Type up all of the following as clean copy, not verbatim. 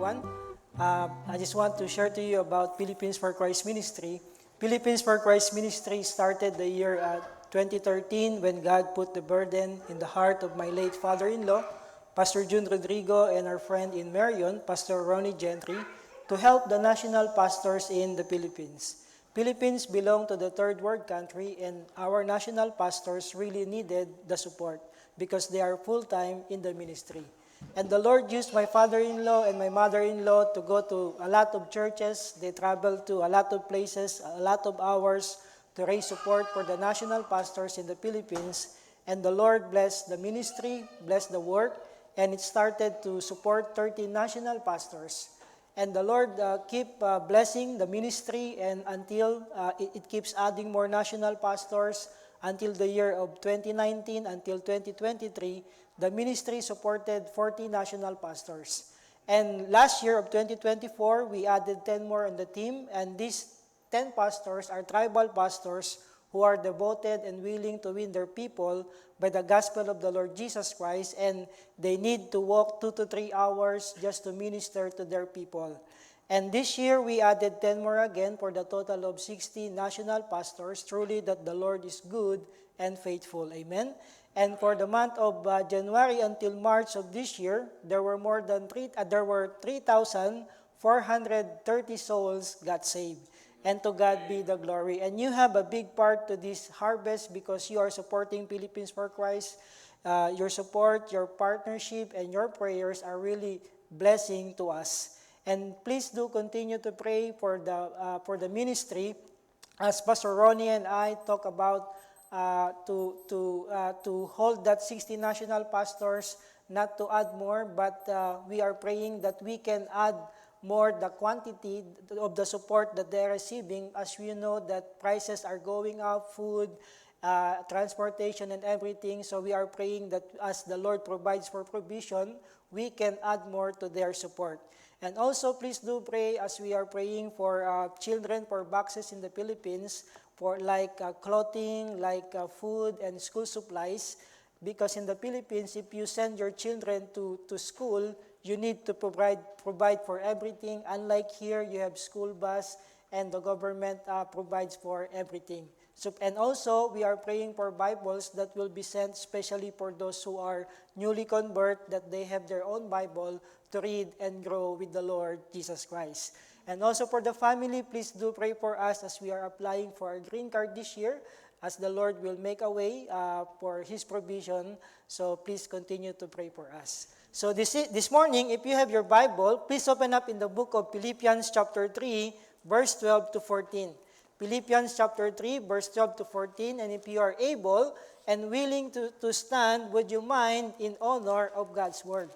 everyone. I just want to share to you about Philippines for Christ Ministry. Philippines for Christ Ministry started the year 2013 when God put the burden in the heart of my late father-in-law, Pastor June Rodrigo, and our friend in Marion, Pastor Ronnie Gentry, to help the national pastors in the Philippines. Philippines belong to the third world country, and our national pastors really needed the support because they are full-time in the ministry. And the Lord used my father-in-law and my mother-in-law to go to a lot of churches. They traveled to a lot of places, a lot of hours to raise support for the national pastors in the Philippines. And the Lord blessed the ministry, blessed the work, and it started to support 30 national pastors. And the Lord keep blessing the ministry, and until it keeps adding more national pastors until the year of 2019, until 2023, the ministry supported 40 national pastors. And last year of 2024, we added 10 more on the team, and these 10 pastors are tribal pastors who are devoted and willing to win their people by the gospel of the Lord Jesus Christ, and they need to walk 2 to 3 hours just to minister to their people. And this year, we added 10 more again for the total of 60 national pastors. Truly that the Lord is good and faithful. Amen. And for the month of January until March of this year, there were 3,430 souls got saved. And to God be the glory. And you have a big part to this harvest because you are supporting Philippines for Christ. Your support, your partnership, and your prayers are really blessing to us. And please do continue to pray for the ministry, as Pastor Ronnie and I talk about to hold that 60 national pastors, not to add more, but we are praying that we can add more the quantity of the support that they are receiving, as we know that prices are going up, food, transportation, and everything. So we are praying that as the Lord provides for provision, we can add more to their support. And also, please do pray as we are praying for children for boxes in the Philippines, for like clothing, like food and school supplies. Because in the Philippines, if you send your children to school, you need to provide for everything. Unlike here, you have school bus and the government provides for everything. So, and also, we are praying for Bibles that will be sent especially for those who are newly converted, that they have their own Bible to read and grow with the Lord Jesus Christ. And also for the family, please do pray for us as we are applying for our green card this year, as the Lord will make a way for His provision. So please continue to pray for us. So this morning, if you have your Bible, please open up in the book of Philippians chapter 3, verse 12 to 14. Philippians chapter 3, verse 12 to 14. And if you are able and willing to stand, would you mind in honor of God's Word?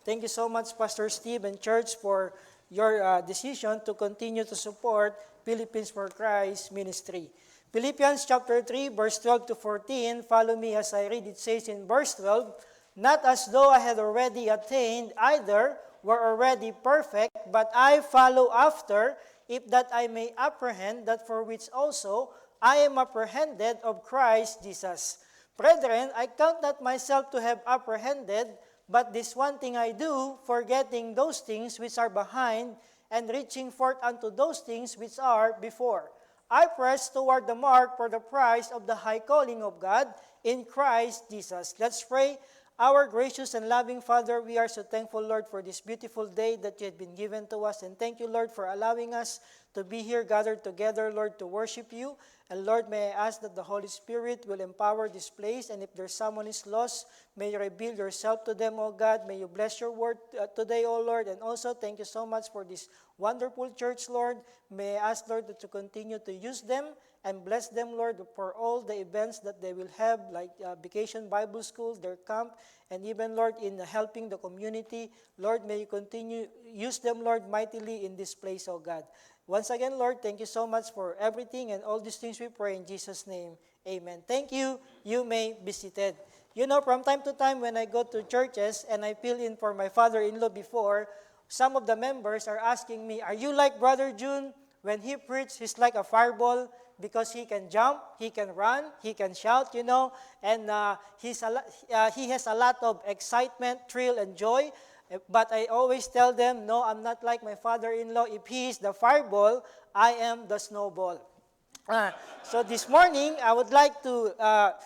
Thank you so much, Pastor Steve and Church, for your decision to continue to support Philippines for Christ ministry. Philippians chapter 3, verse 12 to 14. Follow me as I read. It says in verse 12, "Not as though I had already attained, either were already perfect, but I follow after, if that I may apprehend that for which also I am apprehended of Christ Jesus. Brethren, I count not myself to have apprehended, but this one thing I do, forgetting those things which are behind, and reaching forth unto those things which are before. I press toward the mark for the prize of the high calling of God in Christ Jesus." Let's pray. Our gracious and loving Father, we are so thankful, Lord, for this beautiful day that you have been given to us. And thank you, Lord, for allowing us to be here gathered together, Lord, to worship you. And Lord, may I ask that the Holy Spirit will empower this place. And if there's someone is lost, may you reveal yourself to them, O God. May you bless your word today, O Lord. And also, thank you so much for this wonderful church, Lord. May I ask, Lord, that you continue to use them and bless them, Lord, for all the events that they will have, like Vacation Bible School, their camp, and even, Lord, in helping the community. Lord, may you continue, use them, Lord, mightily in this place, O God. Once again, Lord, thank you so much for everything, and all these things we pray in Jesus' name. Amen. Thank you. You may be seated. You know, from time to time when I go to churches and I fill in for my father-in-law before, some of the members are asking me, "Are you like Brother June? When he preaches, he's like a fireball because he can jump, he can run, he can shout, and he has a lot of excitement, thrill, and joy. But I always tell them, no, I'm not like my father-in-law. If he is the fireball, I am the snowball. So this morning, I would like to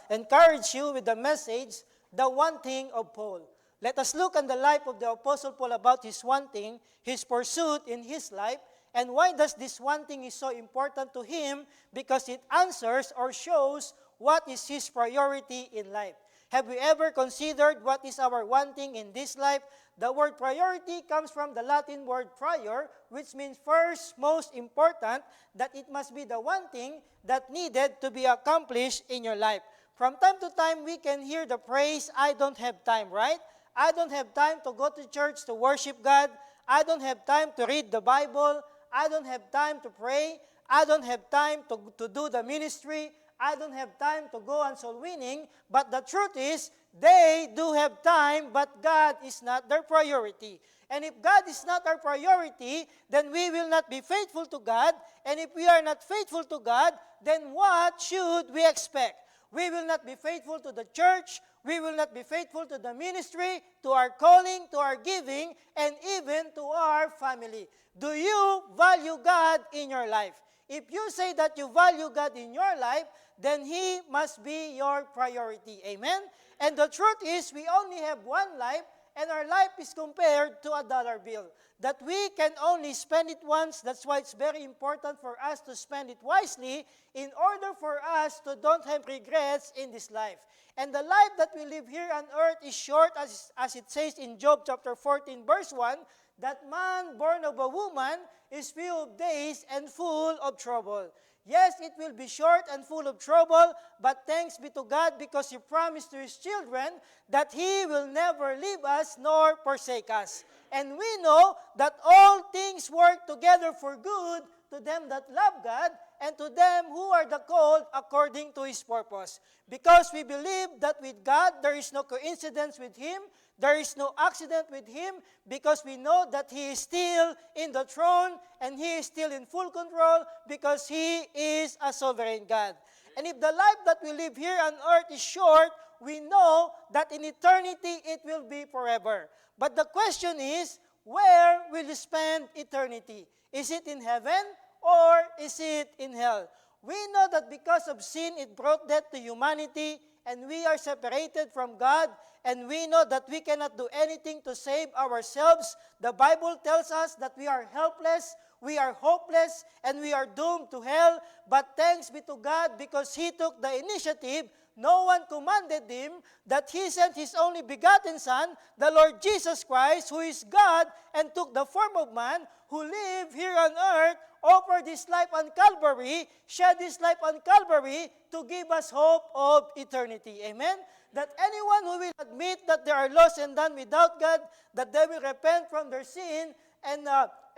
encourage you with the message, the one thing of Paul. Let us look on the life of the Apostle Paul about his one thing, his pursuit in his life, and why does this one thing is so important to him? Because it answers or shows what is his priority in life. Have we ever considered what is our one thing in this life? The word priority comes from the Latin word prior, which means first, most important, that it must be the one thing that needed to be accomplished in your life. From time to time, we can hear the phrase, I don't have time, right? I don't have time to go to church to worship God. I don't have time to read the Bible. I don't have time to pray. I don't have time to do the ministry. I don't have time to go on soul winning. But the truth is, they do have time, but God is not their priority. And if God is not our priority, then we will not be faithful to God. And if we are not faithful to God, then what should we expect? We will not be faithful to the church. We will not be faithful to the ministry, to our calling, to our giving, and even to our family. Do you value God in your life? If you say that you value God in your life, then He must be your priority. Amen? And the truth is, we only have one life, and our life is compared to a dollar bill. That we can only spend it once. That's why it's very important for us to spend it wisely in order for us to don't have regrets in this life. And the life that we live here on earth is short, as it says in Job chapter 14, verse 1, that man born of a woman is few of days and full of trouble. Yes, it will be short and full of trouble, but thanks be to God because He promised to His children that He will never leave us nor forsake us. And we know that all things work together for good to them that love God and to them who are the called according to His purpose. Because we believe that with God there is no coincidence with Him, there is no accident with Him, because we know that He is still in the throne and He is still in full control because He is a sovereign God. And if the life that we live here on earth is short, we know that in eternity it will be forever. But the question is, where will you spend eternity? Is it in heaven or is it in hell? We know that because of sin, it brought death to humanity, and we are separated from God, and we know that we cannot do anything to save ourselves. The Bible tells us that we are helpless, we are hopeless, and we are doomed to hell. But thanks be to God because He took the initiative. No one commanded Him, that He sent His only begotten Son, the Lord Jesus Christ, who is God and took the form of man, who lived here on earth, offered His life on Calvary, shed His life on Calvary to give us hope of eternity. Amen? That anyone who will admit that they are lost and done without God, that they will repent from their sin and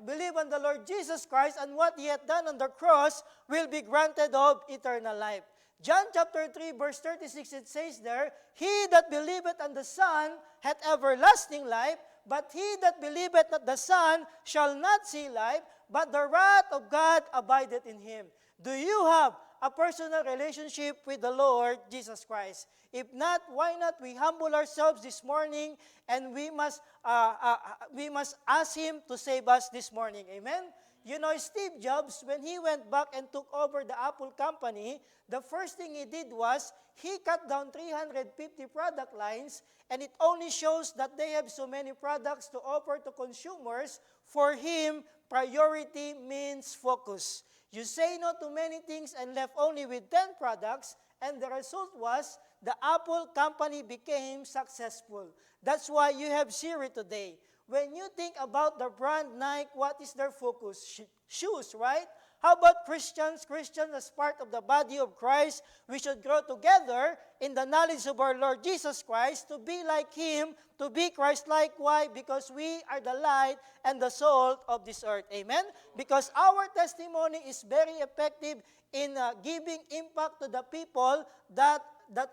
believe on the Lord Jesus Christ and what He hath done on the cross, will be granted of eternal life. John chapter 3, verse 36, it says there, He that believeth on the Son hath everlasting life, but he that believeth not the Son shall not see life, but the wrath of God abideth in him. Do you have a personal relationship with the Lord Jesus Christ? If not, why not we humble ourselves this morning and we must ask Him to save us this morning. Amen? You know, Steve Jobs, when he went back and took over the Apple company, the first thing he did was he cut down 350 product lines, and it only shows that they have so many products to offer to consumers. For him, priority means focus. You say no to many things and left only with 10 products, and the result was the Apple company became successful. That's why you have Siri today. When you think about the brand Nike, what is their focus? Shoes, right? How about Christians? Christians as part of the body of Christ, we should grow together in the knowledge of our Lord Jesus Christ to be like Him, to be Christ-like. Why? Because we are the light and the salt of this earth. Amen? Because our testimony is very effective in giving impact to the people that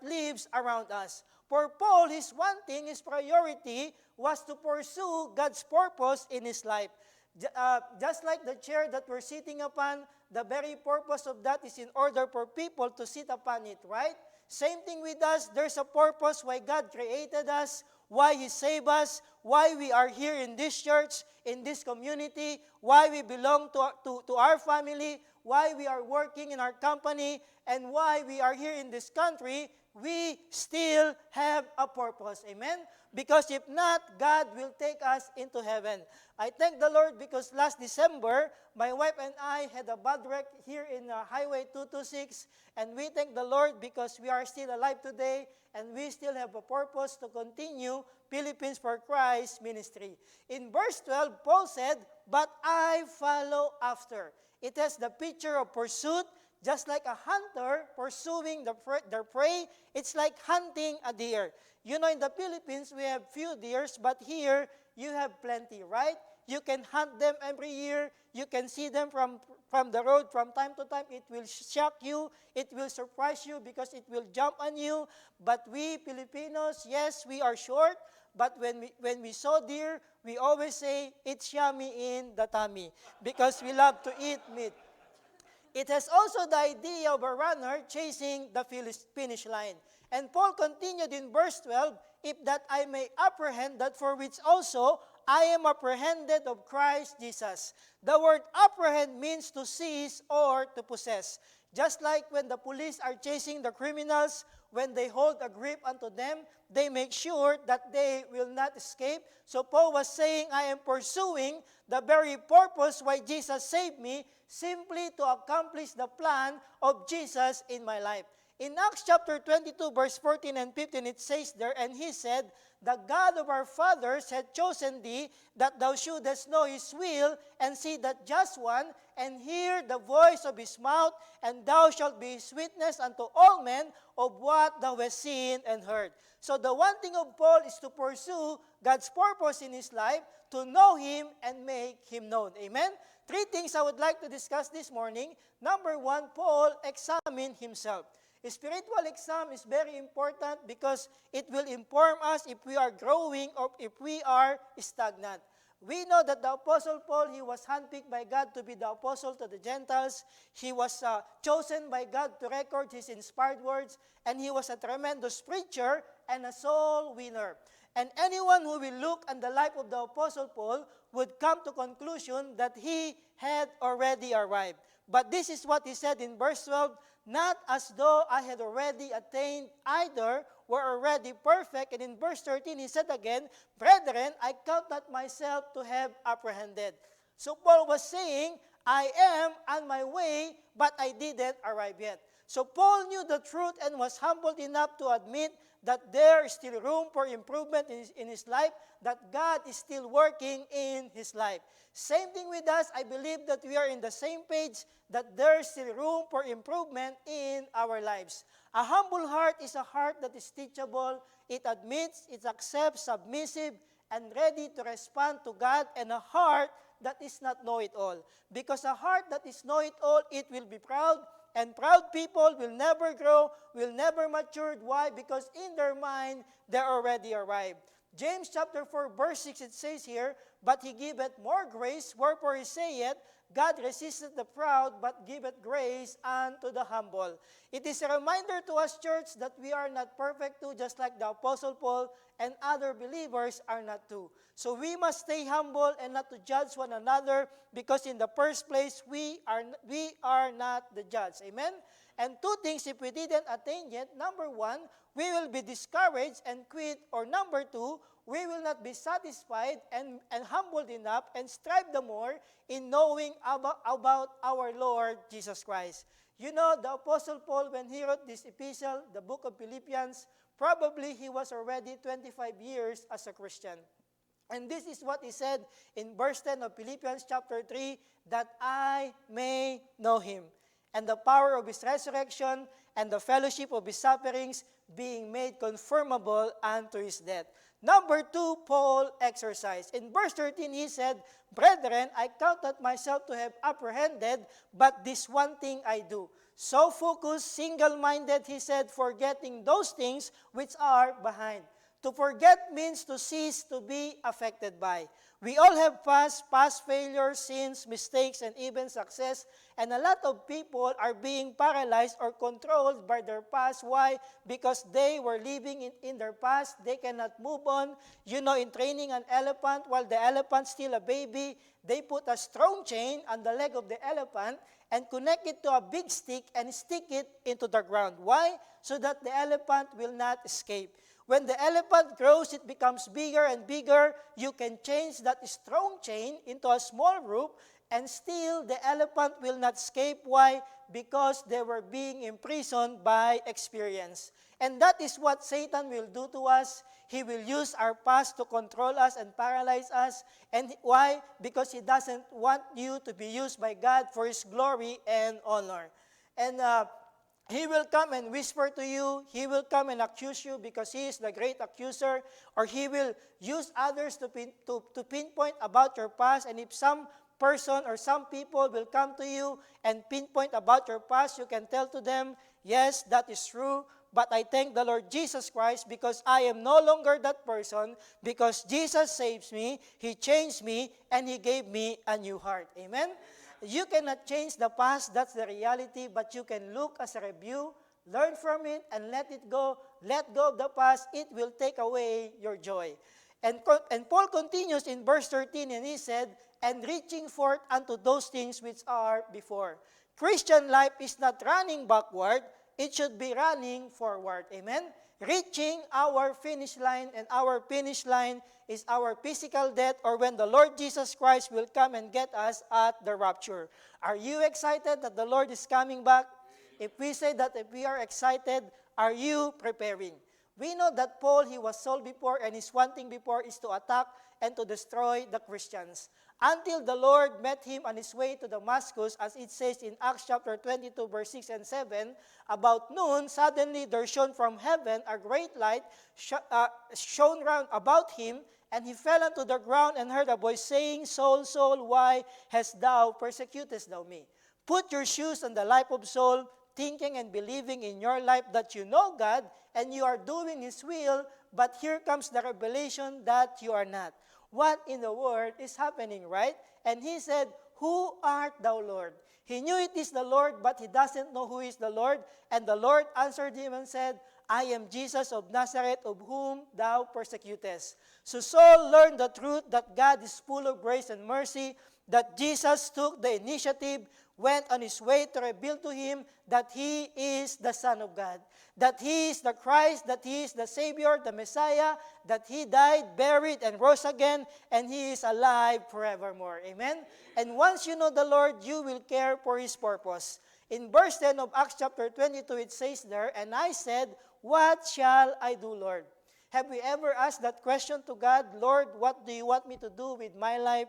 lives around us. For Paul, his one thing, his priority was to pursue God's purpose in his life. Just like the chair that we're sitting upon, the very purpose of that is in order for people to sit upon it, right? Same thing with us. There's a purpose why God created us, why He saved us, why we are here in this church, in this community, why we belong to our family, why we are working in our company, and why we are here in this country, we still have a purpose. Amen? Because if not, God will take us into heaven. I thank the Lord because last December, my wife and I had a bad wreck here in Highway 226, and we thank the Lord because we are still alive today, and we still have a purpose to continue Philippines for Christ ministry. In verse 12, Paul said, "But I follow after." It has the picture of pursuit, just like a hunter pursuing their prey. It's like hunting a deer. You know, in the Philippines, we have few deers, but here, you have plenty, right? You can hunt them every year. You can see them from the road from time to time. It will shock you. It will surprise you because it will jump on you. But we Filipinos, yes, we are short. But when we saw deer, we always say, it's yummy in the tummy because we love to eat meat. It has also the idea of a runner chasing the finish line. And Paul continued in verse 12, "If that I may apprehend that for which also I am apprehended of Christ Jesus." The word apprehend means to seize or to possess. Just like when the police are chasing the criminals, when they hold a grip unto them, they make sure that they will not escape. So Paul was saying, I am pursuing the very purpose why Jesus saved me, simply to accomplish the plan of Jesus in my life. In Acts chapter 22, verse 14 and 15, it says there, "And he said, The God of our fathers had chosen thee, that thou shouldest know his will, and see that just one, and hear the voice of his mouth, and thou shalt be his witness unto all men of what thou hast seen and heard." So the one thing of Paul is to pursue God's purpose in his life, to know Him and make Him known. Amen? 3 things I would like to discuss this morning. Number 1, Paul examined himself. A spiritual exam is very important because it will inform us if we are growing or if we are stagnant. We know that the Apostle Paul, he was handpicked by God to be the apostle to the Gentiles. He was chosen by God to record his inspired words, and he was a tremendous preacher and a soul winner. And anyone who will look at the life of the Apostle Paul would come to conclusion that he had already arrived. But this is what he said in verse 12, "Not as though I had already attained either, were already perfect." And in verse 13, he said again, "Brethren, I count not myself to have apprehended." So Paul was saying, I am on my way, but I didn't arrive yet. So Paul knew the truth and was humbled enough to admit that there is still room for improvement in his life, that God is still working in his life. Same thing with us. I believe that we are in the same page, that there is still room for improvement in our lives. A humble heart is a heart that is teachable. It admits, it accepts, submissive, and ready to respond to God, and a heart that is not know-it-all. Because a heart that is know-it-all, it will be proud, and proud people will never grow, will never mature. Why? Because in their mind, they're already arrived. James chapter 4, verse 6, it says here, "But he giveth more grace, wherefore he saith, God resisteth the proud, but giveth grace unto the humble." It is a reminder to us, church, that we are not perfect too, just like the Apostle Paul and other believers are not too. So we must stay humble and not to judge one another, because in the first place, we are not the judge. Amen? And 2 things, if we didn't attain yet, number 1, we will be discouraged and quit, or number 2, we will not be satisfied and humbled enough and strive the more in knowing about our Lord Jesus Christ. You know, the Apostle Paul, when he wrote this epistle, the book of Philippians, probably he was already 25 years as a Christian. And this is what he said in verse 10 of Philippians chapter 3, "That I may know him, and the power of his resurrection, and the fellowship of his sufferings, being made conformable unto his death." Number 2, Paul exercised. In verse 13, he said, "Brethren, I count not myself to have apprehended, but this one thing I do." So focused, single-minded, he said, forgetting those things which are behind. To forget means to cease to be affected by. We all have past failures, sins, mistakes, and even success. And a lot of people are being paralyzed or controlled by their past. Why? Because they were living in their past. They cannot move on. You know, in training an elephant, while the elephant's still a baby, they put a strong chain on the leg of the elephant and connect it to a big stick and stick it into the ground. Why? So that the elephant will not escape. When the elephant grows, it becomes bigger and bigger. You can change that strong chain into a small rope, and still the elephant will not escape. Why? Because they were being imprisoned by experience. And that is what Satan will do to us. He will use our past to control us and paralyze us. And why? Because he doesn't want you to be used by God for His glory and honor. And He will come and whisper to you. He will come and accuse you because He is the great accuser. Or He will use others to pinpoint about your past. And if some person or some people will come to you and pinpoint about your past, you can tell to them, yes, that is true. But I thank the Lord Jesus Christ because I am no longer that person, because Jesus saves me, He changed me, and He gave me a new heart. Amen? You cannot change the past, that's the reality, but you can look as a review, learn from it, and let it go. Let go of the past. It will take away your joy. And Paul continues in verse 13, and he said, and reaching forth unto those things which are before. Christian life is not running backward, it should be running forward. Amen? Reaching our finish line, and our finish line is our physical death, or when the Lord Jesus Christ will come and get us at the rapture. Are you excited that the Lord is coming back? If we say that if we are excited, are you preparing? We know that Paul, he was sold before, and his one thing before is to attack and to destroy the Christians. Until the Lord met him on his way to Damascus, as it says in Acts chapter 22, verse 6 and 7, about noon, suddenly there shone from heaven a great light, shone round about him, and he fell unto the ground and heard a voice saying, Saul, Saul, why hast thou persecutest thou me? Put your shoes on the life of Saul, thinking and believing in your life that you know God and you are doing His will, but here comes the revelation that you are not. What in the world is happening, right? And he said, who art thou, Lord? He knew it is the Lord, but he doesn't know who is the Lord. And the Lord answered him and said, I am Jesus of Nazareth, of whom thou persecutest. So Saul learned the truth that God is full of grace and mercy, that Jesus took the initiative, went on his way to reveal to him that he is the Son of God, that he is the Christ, that he is the Savior, the Messiah, that he died, buried, and rose again, and he is alive forevermore. Amen? And once you know the Lord, you will care for His purpose. In verse 10 of Acts chapter 22, it says there, and I said, what shall I do, Lord? Have we ever asked that question to God? Lord, what do you want me to do with my life?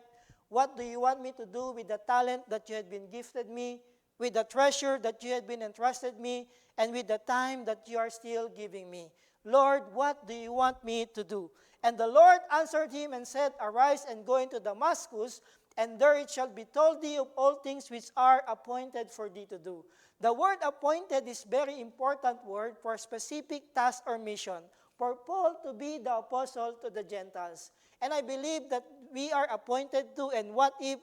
What do you want me to do with the talent that you had been gifted me, with the treasure that you had been entrusted me, and with the time that you are still giving me? Lord, what do you want me to do? And the Lord answered him and said, arise and go into Damascus, and there it shall be told thee of all things which are appointed for thee to do. The word appointed is very important word for a specific task or mission, for Paul to be the apostle to the Gentiles. And I believe that we are appointed to, and what if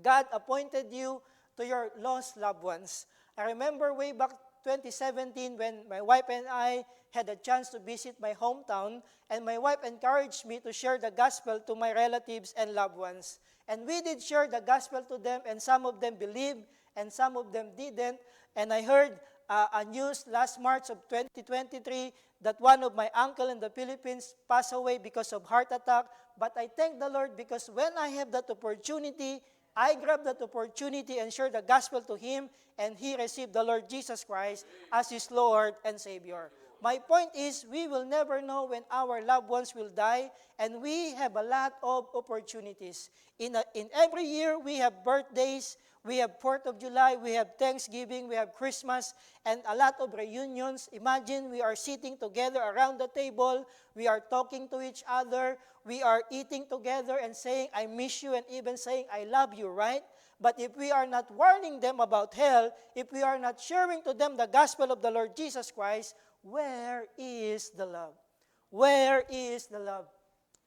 God appointed you to your lost loved ones? I remember way back 2017 when my wife and I had a chance to visit my hometown, and my wife encouraged me to share the gospel to my relatives and loved ones. And we did share the gospel to them, and some of them believed, and some of them didn't. And I heard a news last March of 2023 that one of my uncle in the Philippines passed away because of heart attack. But I thank the Lord because when I have that opportunity, I grabbed that opportunity and shared the gospel to him, and he received the Lord Jesus Christ as his Lord and Savior. My point is, we will never know when our loved ones will die, and we have a lot of opportunities. In every year, we have birthdays, we have 4th of July, we have Thanksgiving, we have Christmas, and a lot of reunions. Imagine we are sitting together around the table, we are talking to each other, we are eating together and saying, I miss you, and even saying, I love you, right? But if we are not warning them about hell, if we are not sharing to them the gospel of the Lord Jesus Christ, where is the love? Where is the love?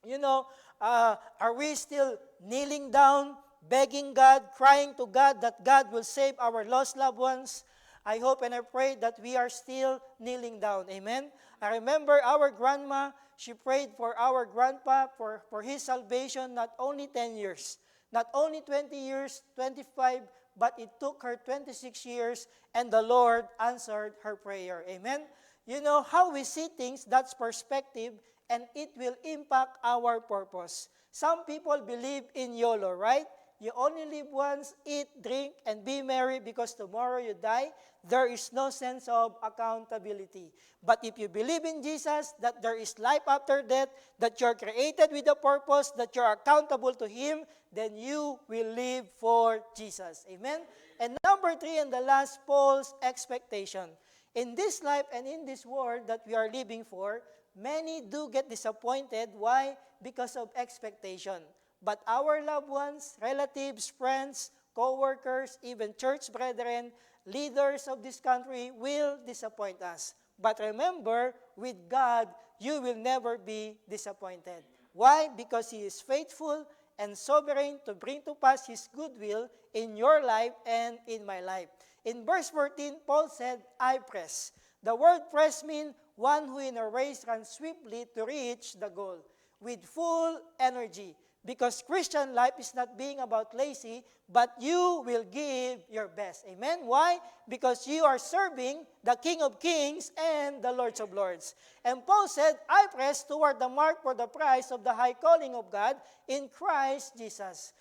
You know, are we still kneeling down, begging God, crying to God that God will save our lost loved ones? I hope and I pray that we are still kneeling down. Amen? I remember our grandma, she prayed for our grandpa for his salvation not only 10 years, not only 20 years, 25, but it took her 26 years, and the Lord answered her prayer. Amen? You know, how we see things, that's perspective, and it will impact our purpose. Some people believe in YOLO, right? You only live once, eat, drink, and be merry because tomorrow you die. There is no sense of accountability. But if you believe in Jesus, that there is life after death, that you're created with a purpose, that you're accountable to Him, then you will live for Jesus. Amen? And number 3, and the last, Paul's expectation. In this life and in this world that we are living for, many do get disappointed. Why? Because of expectation. But our loved ones, relatives, friends, co-workers, even church brethren, leaders of this country will disappoint us. But remember, with God, you will never be disappointed. Why? Because He is faithful and sovereign to bring to pass His goodwill in your life and in my life. In verse 14, Paul said, I press. The word press means one who in a race runs swiftly to reach the goal with full energy. Because Christian life is not being about lazy, but you will give your best. Amen? Why? Because you are serving the King of Kings and the Lord of Lords. And Paul said, I press toward the mark for the prize of the high calling of God in Christ Jesus.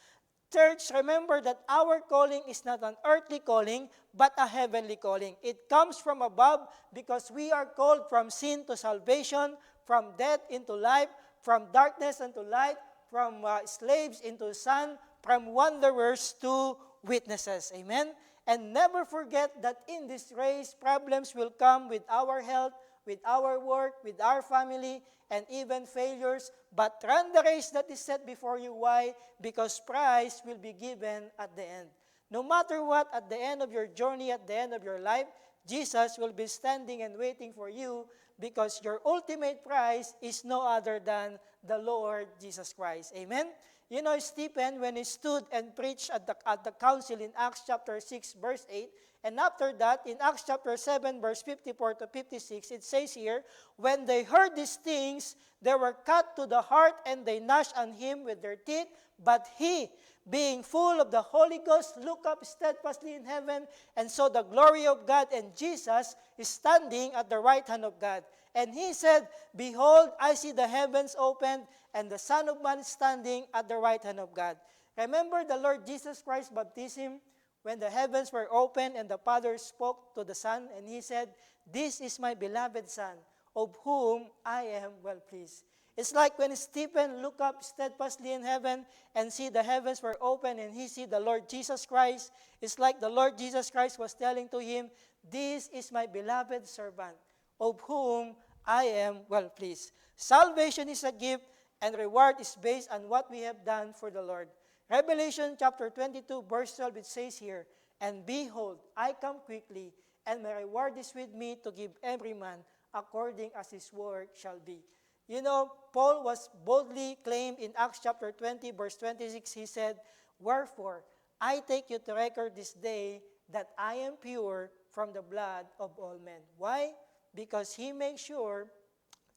Church, remember that our calling is not an earthly calling, but a heavenly calling. It comes from above because we are called from sin to salvation, from death into life, from darkness into light, from slaves into son, from wanderers to witnesses. Amen? And never forget that in this race, problems will come with our health, with our work, with our family, and even failures. But run the race that is set before you. Why? Because prize will be given at the end. No matter what, at the end of your journey, at the end of your life, Jesus will be standing and waiting for you because your ultimate prize is no other than the Lord Jesus Christ. Amen? You know, Stephen, when he stood and preached at the council in Acts chapter 6, verse 8, and after that, in Acts chapter 7, verse 54 to 56, it says here, when they heard these things, they were cut to the heart, and they gnashed on him with their teeth. But he, being full of the Holy Ghost, looked up steadfastly in heaven, and saw the glory of God, and Jesus is standing at the right hand of God. And he said, Behold, I see the heavens opened, and the Son of Man standing at the right hand of God. Remember the Lord Jesus Christ's baptism, when the heavens were opened and the Father spoke to the Son, and He said, This is my beloved Son, of whom I am well pleased. It's like when Stephen looked up steadfastly in heaven and see the heavens were open and he see the Lord Jesus Christ. It's like the Lord Jesus Christ was telling to him, This is my beloved servant, of whom I am well pleased. Salvation is a gift, and reward is based on what we have done for the Lord. Revelation chapter 22, verse 12, it says here, And behold, I come quickly, and my reward is with me to give every man according as his work shall be. You know, Paul was boldly claimed in Acts chapter 20, verse 26, he said, Wherefore, I take you to record this day that I am pure from the blood of all men. Why? Because he makes sure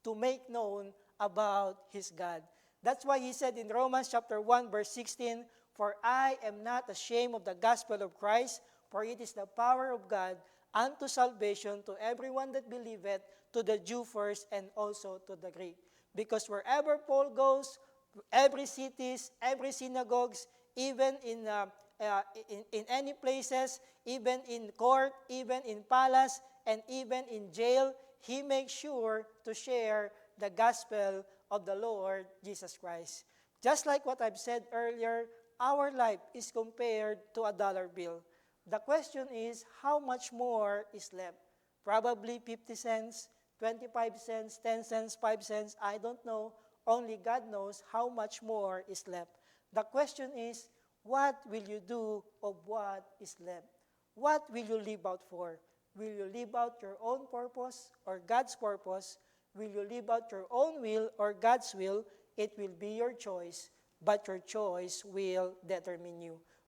to make known about his God. That's why he said in Romans chapter 1, verse 16, For I am not ashamed of the gospel of Christ, for it is the power of God unto salvation to everyone that believeth, to the Jew first, and also to the Greek. Because wherever Paul goes, every cities, every synagogues, even in any places, even in court, even in palace, and even in jail, he makes sure to share the gospel of the Lord Jesus Christ. Just like what I've said earlier, our life is compared to a dollar bill. The question is, how much more is left? Probably 50 cents, 25 cents, 10 cents, 5 cents, I don't know. Only God knows how much more is left. The question is, what will you do of what is left? What will you live out for? Will you live out your own purpose or God's purpose? Will you live out your own will or God's will? It will be your choice, but your choice will determine you.